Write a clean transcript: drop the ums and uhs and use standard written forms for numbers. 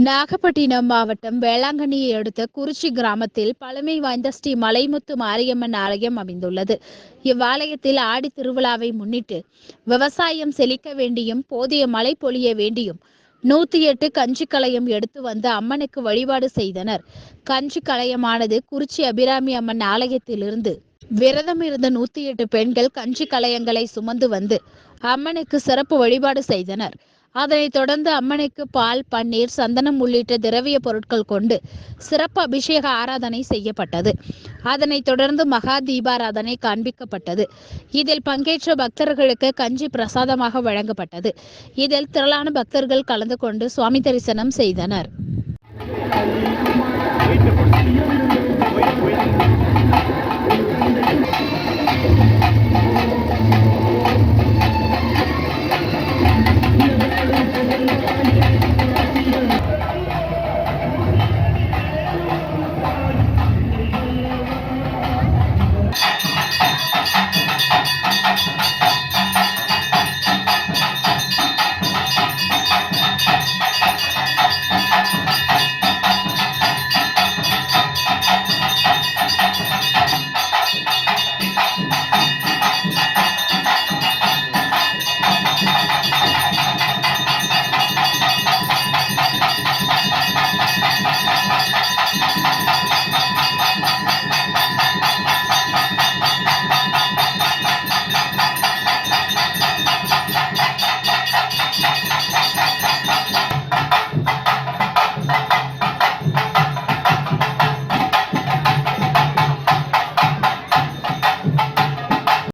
நாகப்பட்டினம் மாவட்டம் வேளாங்கண்ணியை அடுத்த குறிச்சி கிராமத்தில் பழமை வாய்ந்த ஸ்ரீ மலைமுத்து மாரியம்மன் ஆலயம் அமைந்துள்ளது. இவ்வாலயத்தில் ஆடி திருவிழாவை முன்னிட்டு விவசாயம் செழிக்க வேண்டியும் போதிய மழை பொழிய வேண்டியும் 108 கஞ்சி கலயம் எடுத்து வந்து அம்மனுக்கு வழிபாடு செய்தனர். கஞ்சி கலயமானது குறிச்சி அபிராமி அம்மன் ஆலயத்திலிருந்து விரதம் இருந்த 108 பெண்கள் கஞ்சி கலயங்களை சுமந்து வந்து அம்மனுக்கு சிறப்பு வழிபாடு செய்தனர். அதனைத் தொடர்ந்து அம்மனுக்கு பால், பன்னீர், சந்தனம் உள்ளிட்ட திரவிய பொருட்கள் கொண்டு சிறப்பு அபிஷேக ஆராதனை செய்யப்பட்டது. அதனைத் தொடர்ந்து மகா தீபாராதனை காண்பிக்கப்பட்டது. இதில் பங்கேற்ற பக்தர்களுக்கு கஞ்சி பிரசாதமாக வழங்கப்பட்டது. இதில் திரளான பக்தர்கள் கலந்து கொண்டு சுவாமி தரிசனம் செய்தனர்.